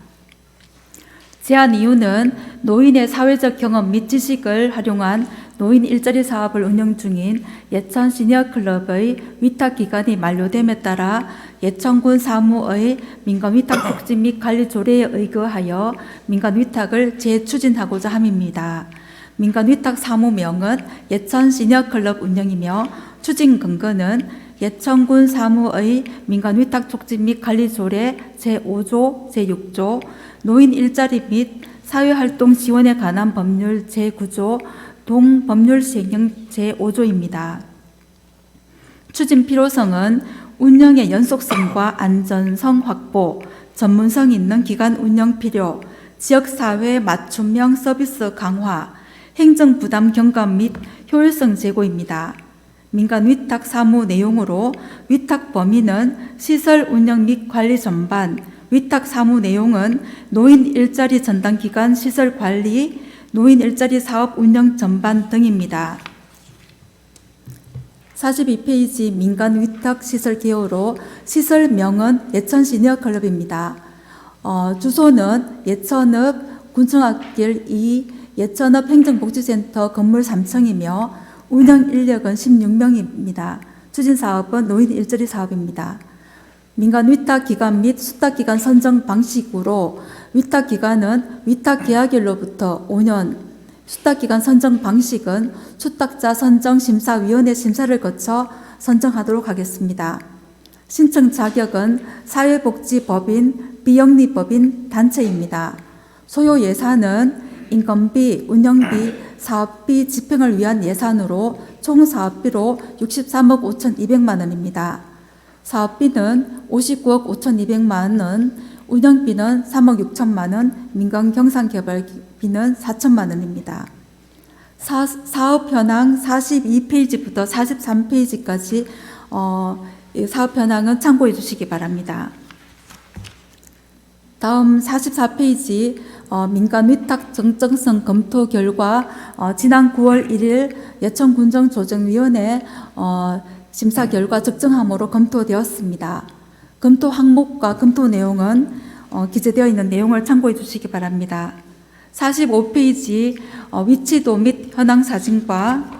제안 이유는 노인의 사회적 경험 및 지식을 활용한 노인 일자리 사업을 운영 중인 예천 시니어클럽의 위탁기간이 만료됨에 따라 예천군 사무의 민간위탁 촉진 및 관리 조례에 의거하여 민간위탁을 재추진하고자 함입니다. 민간위탁 사무명은 예천 시니어클럽 운영이며 추진 근거는 예천군 사무의 민간위탁 촉진 및 관리 조례 제5조, 제6조, 노인 일자리 및 사회활동 지원에 관한 법률 제9조, 동법률 시행령 제5조입니다. 추진 필요성은 운영의 연속성과 안전성 확보, 전문성 있는 기관 운영 필요, 지역사회 맞춤형 서비스 강화, 행정 부담 경감 및 효율성 제고입니다. 민간 위탁 사무 내용으로 위탁 범위는 시설 운영 및 관리 전반, 위탁 사무 내용은 노인 일자리 전담 기관 시설 관리, 노인 일자리 사업 운영 전반 등입니다. 42페이지 민간 위탁 시설 개요로 시설명은 예천 시니어클럽입니다. 주소는 예천읍 군청학길 2 예천읍 행정복지센터 건물 3층이며 운영 인력은 16명입니다. 추진 사업은 노인 일자리 사업입니다. 민간 위탁 기간 및 수탁 기간 선정 방식으로 위탁 기간은 위탁 계약일로부터 5년, 수탁 기간 선정 방식은 수탁자 선정 심사위원회 심사를 거쳐 선정하도록 하겠습니다. 신청 자격은 사회복지법인, 비영리법인 단체입니다. 소요 예산은 인건비, 운영비, 사업비 집행을 위한 예산으로 총 사업비로 63억 5,200만 원입니다. 사업비는 59억 5,200만 원, 운영비는 3억 6천만 원, 민간 경상개발비는 4천만 원입니다. 사업 현황 42페이지부터 43페이지까지 사업 현황은 참고해 주시기 바랍니다. 다음 44페이지 민간 위탁 정정성 검토 결과 지난 9월 1일 예천군정조정위원회 심사 결과 적정함으로 검토되었습니다. 검토 항목과 검토 내용은 기재되어 있는 내용을 참고해 주시기 바랍니다. 45페이지 위치도 및 현황 사진과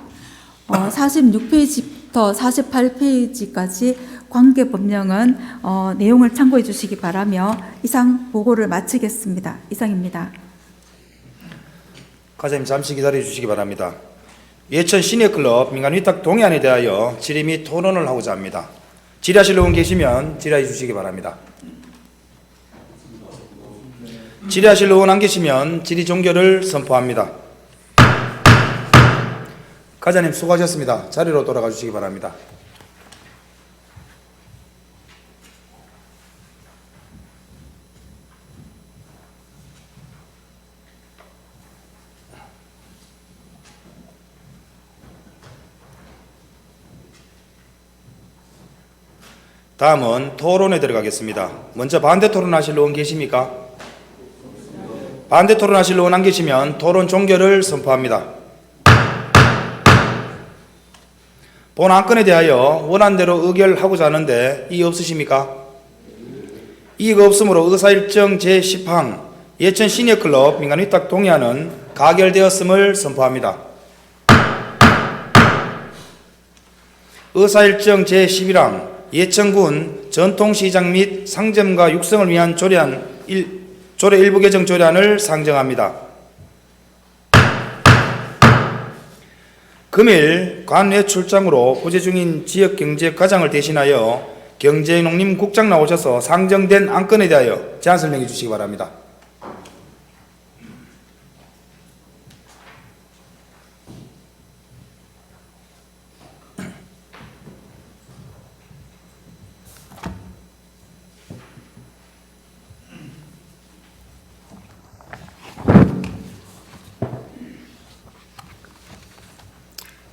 46페이지부터 48페이지까지 관계 법령은 내용을 참고해 주시기 바라며 이상 보고를 마치겠습니다. 이상입니다. 과장님 잠시 기다려 주시기 바랍니다. 예천 시니어클럽 민간 위탁 동의안에 대하여 질의 및 토론을 하고자 합니다. 질의하실 의원 계시면 질의해 주시기 바랍니다. 질의하실 의원 안 계시면 질의 종결을 선포합니다. 과장님 수고하셨습니다. 자리로 돌아가 주시기 바랍니다. 다음은 토론에 들어가겠습니다. 먼저 반대 토론하실 의원 계십니까? 반대 토론하실 의원 안 계시면 토론 종결을 선포합니다. 본 안건에 대하여 원안대로 의결하고자 하는데 이의 없으십니까? 이의가 없으므로 의사일정 제10항 예천 시니어클럽 민간위탁 동의안은 가결되었음을 선포합니다. 의사일정 제11항 예천군 전통시장 및 상점가 육성을 위한 조례 일부 개정 조례안을 상정합니다. 금일 관외 출장으로 부재 중인 지역경제과장을 대신하여 경제농림국장 나오셔서 상정된 안건에 대하여 제안 설명해 주시기 바랍니다.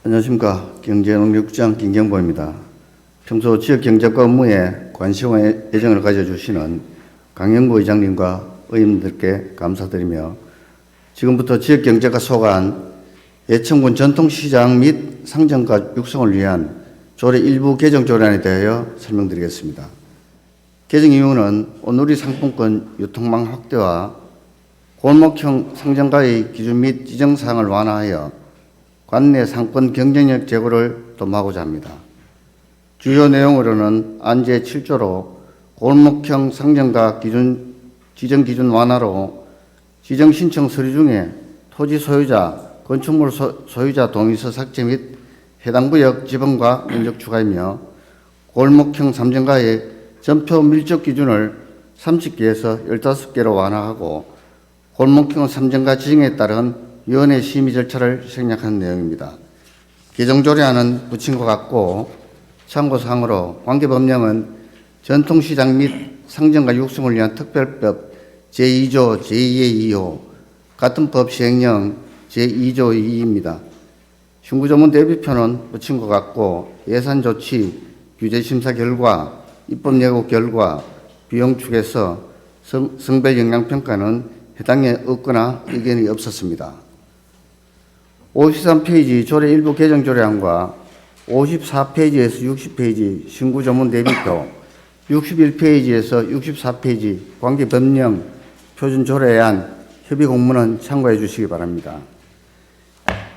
안녕하십니까. 경제농림국장 김경보입니다. 평소 지역 경제과 업무에 관심과 애정을 가져주시는 강영구 의장님과 의원님들께 감사드리며 지금부터 지역 경제가 소관 예천군 전통시장 및 상점가 육성을 위한 조례 일부 개정 조례안에 대하여 설명드리겠습니다. 개정 이유는 온누리 상품권 유통망 확대와 골목형 상점가의 기준 및 지정사항을 완화하여 관내 상권 경쟁력 제고를 도모하고자 합니다. 주요 내용으로는 안제 7조로 골목형 상점가 기준 지정 기준 완화로 지정 신청 서류 중에 토지 소유자, 건축물 소유자 동의서 삭제 및 해당 구역 지번과 면적 추가이며 골목형 상점가의 전표 밀접 기준을 30개에서 15개로 완화하고 골목형 상점가 지정에 따른 위원회 심의 절차를 생략한 내용입니다. 개정 조례안은 붙인 것 같고 참고사항으로 관계법령은 전통시장 및 상점가 육성을 위한 특별법 제2조 제2의 2호 같은 법 시행령 제2조 2입니다. 신구조문 대비표는 붙인 것 같고 예산조치, 규제심사 결과, 입법 예고 결과, 비용 축에서 성별 영향평가는 해당에 없거나 의견이 없었습니다. 53페이지 조례 일부 개정 조례안과 54페이지에서 60페이지 신구조문 대비표, 61페이지에서 64페이지 관계법령 표준조례안 협의공문은 참고해 주시기 바랍니다.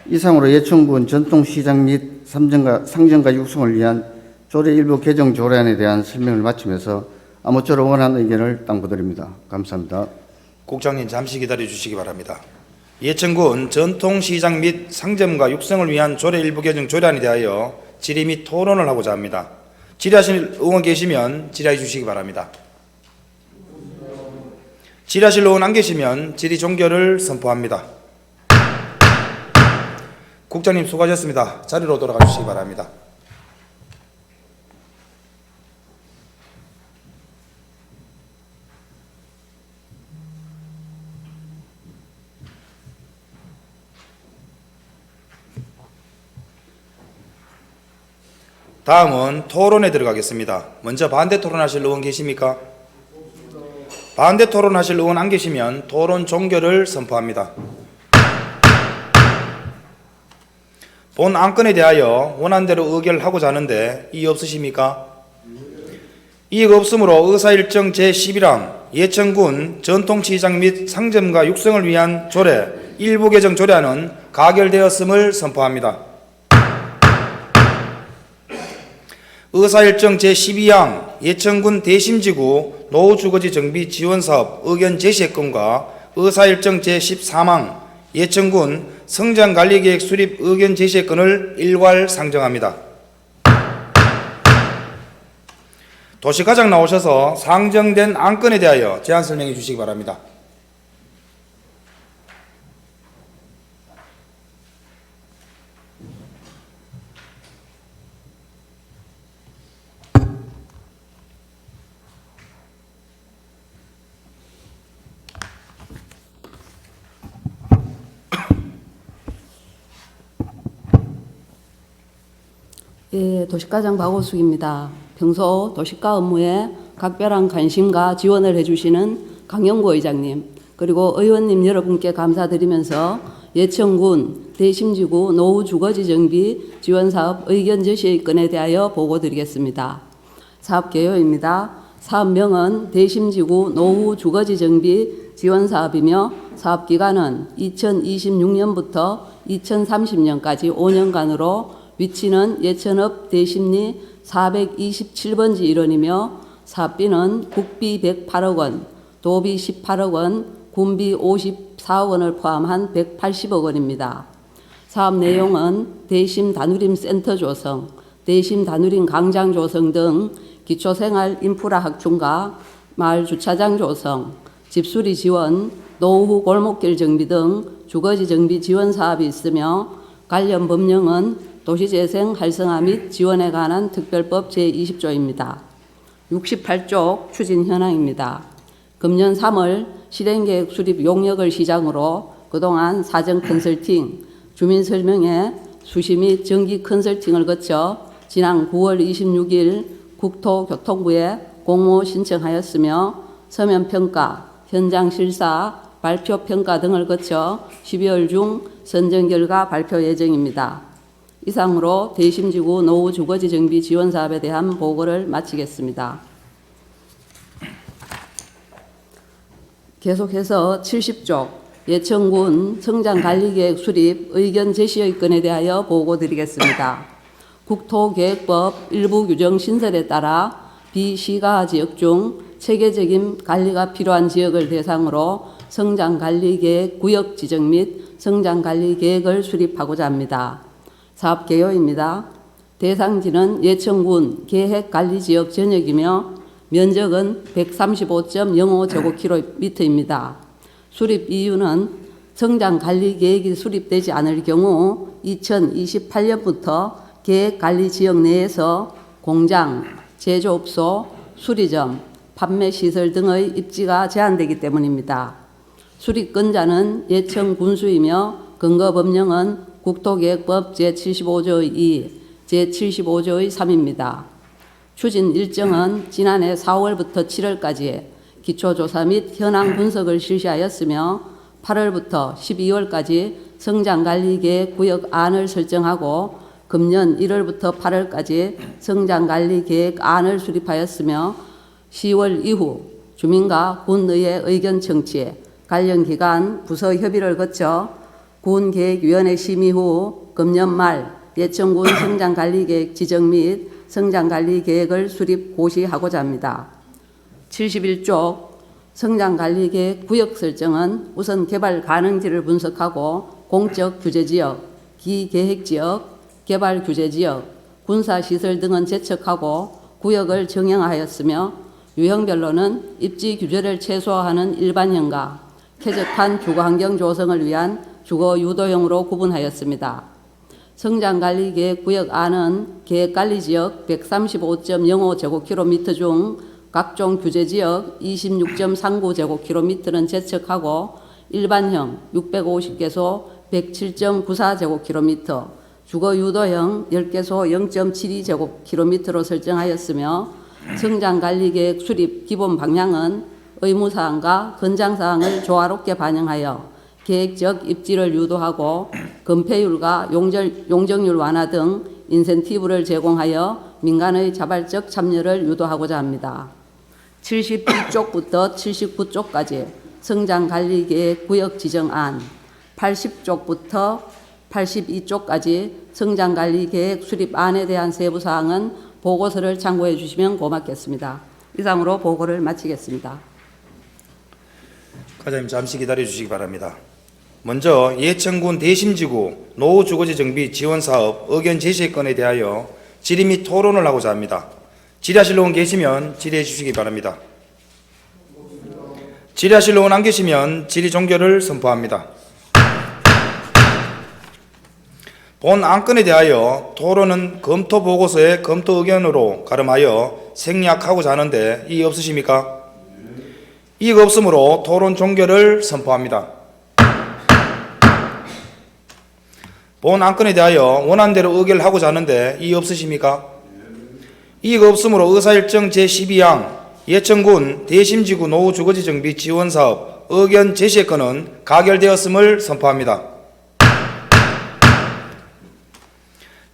이상으로 예천군 전통시장 및 상점가 육성을 위한 조례 일부 개정 조례안에 대한 설명을 마치면서 아무쪼록 원하는 의견을 당부드립니다. 감사합니다. 국장님 잠시 기다려 주시기 바랍니다. 예천군 전통시장 및 상점가 육성을 위한 조례 일부 개정 조례안에 대하여 질의 및 토론을 하고자 합니다. 질의하실 의원 계시면 질의해 주시기 바랍니다. 질의하실 의원 안 계시면 질의 종결을 선포합니다. 국장님 수고하셨습니다. 자리로 돌아가 주시기 바랍니다. 다음은 토론에 들어가겠습니다. 먼저 반대 토론하실 의원 계십니까? 반대 토론하실 의원 안 계시면 토론 종결을 선포합니다. 본 안건에 대하여 원안대로 의결하고자 하는데 이의 없으십니까? 이의가 없으므로 의사일정 제11항 예천군 전통시장 및 상점가 육성을 위한 조례 일부 개정 조례안은 가결되었음을 선포합니다. 의사일정 제12항 예천군 대심지구 노후주거지 정비 지원사업 의견 제시의 건과 의사일정 제13항 예천군 성장관리계획 수립 의견 제시의 건을 일괄 상정합니다. 도시과장 나오셔서 상정된 안건에 대하여 제안 설명해 주시기 바랍니다. 예, 도시과장 박오숙입니다. 평소 도시과 업무에 각별한 관심과 지원을 해주시는 강영구 의장님, 그리고 의원님 여러분께 감사드리면서 예천군 대심지구 노후주거지 정비 지원사업 의견 제시의 건에 대하여 보고드리겠습니다. 사업개요입니다. 사업명은 대심지구 노후주거지 정비 지원사업이며 사업기간은 2026년부터 2030년까지 5년간으로 위치는 예천읍 대심리 427번지 일원이며 사업비는 국비 108억 원, 도비 18억 원, 군비 54억 원을 포함한 180억 원입니다. 사업 내용은 대심 다누림 센터 조성, 대심 다누림 광장 조성 등 기초생활 인프라 확충과 마을 주차장 조성, 집수리 지원, 노후 골목길 정비 등 주거지 정비 지원 사업이 있으며 관련 법령은 도시재생 활성화 및 지원에 관한 특별법 제20조입니다. 68조 추진 현황입니다. 금년 3월 실행계획 수립 용역을 시작으로 그동안 사전 컨설팅, 주민 설명회, 수시 및 정기 컨설팅을 거쳐 지난 9월 26일 국토교통부에 공모 신청하였으며 서면평가, 현장 실사, 발표 평가 등을 거쳐 12월 중 선정 결과 발표 예정입니다. 이상으로 대심지구 노후 주거지 정비 지원 사업에 대한 보고를 마치겠습니다. 계속해서 70쪽 예천군 성장관리계획 수립 의견 제시의 건에 대하여 보고드리겠습니다. 국토계획법 일부 규정 신설에 따라 비시가 지역 중 체계적인 관리가 필요한 지역을 대상으로 성장관리계획 구역 지정 및 성장관리계획을 수립하고자 합니다. 사업 개요입니다. 대상지는 예천군 계획관리지역 전역이며 면적은 135.05제곱킬로미터입니다. 수립 이유는 성장관리계획이 수립되지 않을 경우 2028년부터 계획관리지역 내에서 공장, 제조업소, 수리점, 판매시설 등의 입지가 제한되기 때문입니다. 수립권자는 예천군수이며 근거법령은 국토계획법 제75조의 2, 제75조의 3입니다. 추진 일정은 지난해 4월부터 7월까지 기초조사 및 현황 분석을 실시하였으며 8월부터 12월까지 성장관리계획 구역안을 설정하고 금년 1월부터 8월까지 성장관리계획안을 수립하였으며 10월 이후 주민과 군의회 의견 청취, 관련 기관 부서 협의를 거쳐 군계획위원회 심의 후 금년 말 예천군 성장관리계획 지정 및 성장관리계획을 수립 고시하고자 합니다. 71쪽 성장관리계획 구역 설정은 우선 개발 가능지를 분석하고 공적 규제지역, 기계획지역, 개발 규제지역, 군사시설 등은 제척하고 구역을 정형하였으며 유형별로는 입지 규제를 최소화하는 일반형과 쾌적한 주거환경 조성을 위한 주거유도형으로 구분하였습니다. 성장관리계획 구역안은 계획관리지역 135.05제곱킬로미터 중 각종 규제지역 26.39제곱킬로미터는 제척하고 일반형 650개소 107.94제곱킬로미터, 주거유도형 10개소 0.72제곱킬로미터로 설정하였으며 성장관리계획 수립 기본 방향은 의무사항과 권장사항을 조화롭게 반영하여 계획적 입지를 유도하고 건폐율과 용적률 완화 등 인센티브를 제공하여 민간의 자발적 참여를 유도하고자 합니다. 72쪽부터 79쪽까지 성장관리계획 구역 지정안, 80쪽부터 82쪽까지 성장관리계획 수립안에 대한 세부사항은 보고서를 참고해 주시면 고맙겠습니다. 이상으로 보고를 마치겠습니다. 과장님 잠시 기다려 주시기 바랍니다. 먼저 예천군 대심지구 노후주거지 정비 지원사업 의견 제시 건에 대하여 질의 및 토론을 하고자 합니다. 질의하실 분 계시면 질의해 주시기 바랍니다. 질의하실 분 안 계시면 질의 종결을 선포합니다. 본 안건에 대하여 토론은 검토 보고서의 검토 의견으로 가름하여 생략하고자 하는데 이의 없으십니까? 이의가 없으므로 토론 종결을 선포합니다. 본 안건에 대하여 원안대로 의결을 하고자 하는데 이의 없으십니까? 이의가 없으므로 의사일정 제12항 예천군 대심지구 노후주거지 정비 지원사업 의견 제시의 건은 가결되었음을 선포합니다.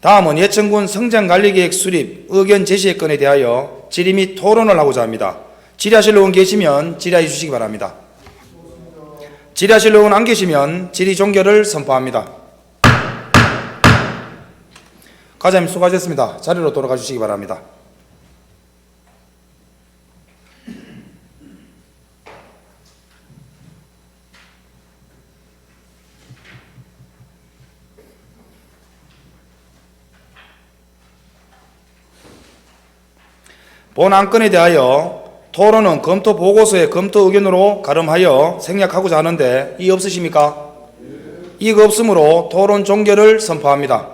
다음은 예천군 성장관리계획 수립 의견 제시의 건에 대하여 질의 및 토론을 하고자 합니다. 질의하실 분 계시면 질의해 주시기 바랍니다. 질의하실 분 안 계시면 질의 종결을 선포합니다. 과장님 수고하셨습니다. 자리로 돌아가 주시기 바랍니다. 본 안건에 대하여 토론은 검토 보고서의 검토 의견으로 가름하여 생략하고자 하는데 이의 없으십니까? 이의가 없으므로 토론 종결을 선포합니다.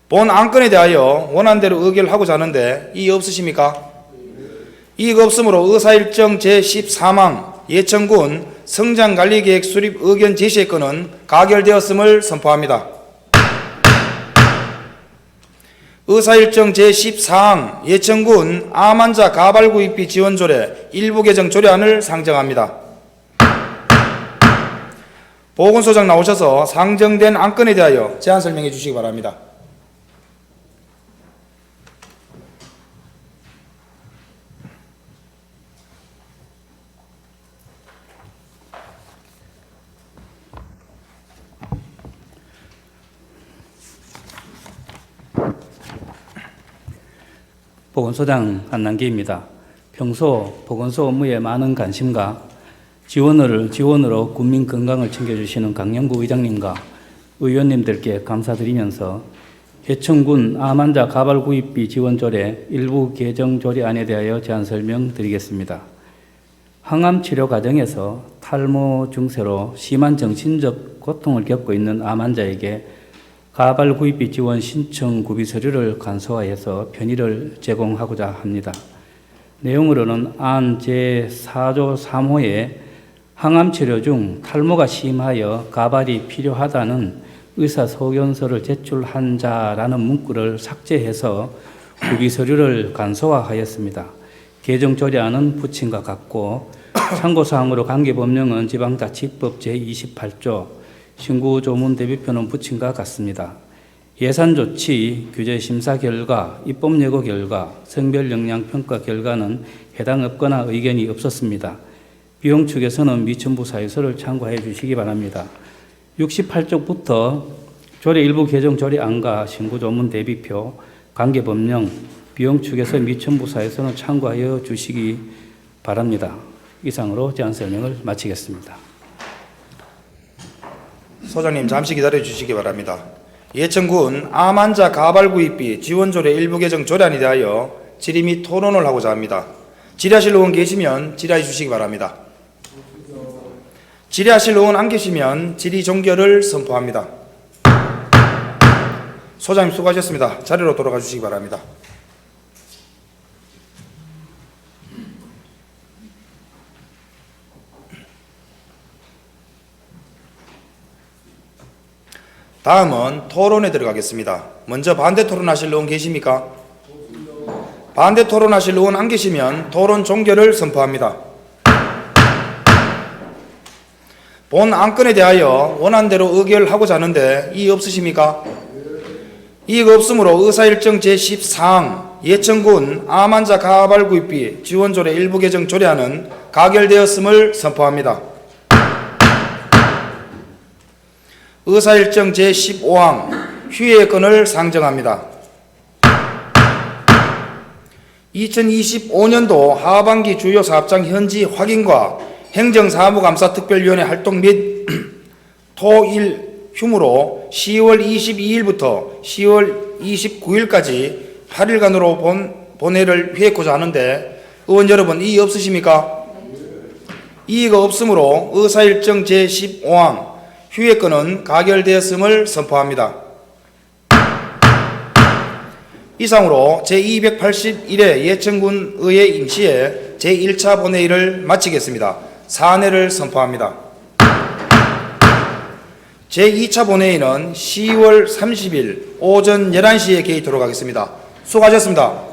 본 안건에 대하여 원안대로 의결을 하고자 하는데 이의 없으십니까? 이의가 없으므로 의사일정 제13항 예천군 성장관리계획 수립 의견 제시의 건은 가결되었음을 선포합니다. 의사일정 제14항 예천군 암환자 가발구입비 지원조례 일부 개정 조례안을 상정합니다. 보건소장 나오셔서 상정된 안건에 대하여 제안 설명해 주시기 바랍니다. 보건소장 한남기입니다. 평소 보건소 업무에 많은 관심과 지원으로 국민 건강을 챙겨주시는 강영구 의장님과 의원님들께 감사드리면서 예천군 암환자 가발구입비 지원조례 일부 개정 조례안에 대하여 제안 설명드리겠습니다. 항암치료 과정에서 탈모 증세로 심한 정신적 고통을 겪고 있는 암환자에게 가발구입비 지원 신청 구비 서류를 간소화해서 편의를 제공하고자 합니다. 내용으로는 안 제4조 3호에 항암치료 중 탈모가 심하여 가발이 필요하다는 의사소견서를 제출한 자라는 문구를 삭제해서 구비 서류를 간소화하였습니다. 개정 조례안은 부친과 같고 참고사항으로 관계법령은 지방자치법 제28조 신구조문 대비표는 부친과 같습니다. 예산조치, 규제심사 결과, 입법예고 결과, 성별역량평가 결과는 해당 없거나 의견이 없었습니다. 비용 측에서는 미천부 사유서를 참고해 주시기 바랍니다. 68쪽부터 조례 일부 개정 조례안과 신구조문 대비표, 관계법령, 비용 측에서 미천부 사유서는 참고하여 주시기 바랍니다. 이상으로 제안 설명을 마치겠습니다. 소장님 잠시 기다려 주시기 바랍니다. 예천군 암환자 가발구입비 지원조례 일부 개정 조례안에 대하여 질의 및 토론을 하고자 합니다. 질의하실 의원 계시면 질의해 주시기 바랍니다. 질의하실 의원 안 계시면 질의 종결을 선포합니다. 소장님 수고하셨습니다. 자리로 돌아가 주시기 바랍니다. 다음은 토론에 들어가겠습니다. 먼저 반대 토론하실 의원 계십니까? 반대 토론하실 의원 안 계시면 토론 종결을 선포합니다. 본 안건에 대하여 원안대로 의결하고자 하는데 이의 없으십니까? 이의가 없으므로 의사일정 제14항 예천군 암환자 가발구입비 지원조례 일부 개정 조례안은 가결되었음을 선포합니다. 의사일정 제15항 휴회건을 상정합니다. 2025년도 하반기 주요 사업장 현지 확인과 행정사무감사 특별위원회 활동 및 토일 휴무로 10월 22일부터 10월 29일까지 8일간으로 본회를 회고자 하는데 의원 여러분 이의 없으십니까? 이의가 없으므로 의사일정 제15항 휴회건은 가결되었음을 선포합니다. 이상으로 제281회 예천군 의회 임시회 제1차 본회의를 마치겠습니다. 사내를 선포합니다. 제2차 본회의는 10월 30일 오전 11시에 개의토록 하겠습니다. 수고하셨습니다.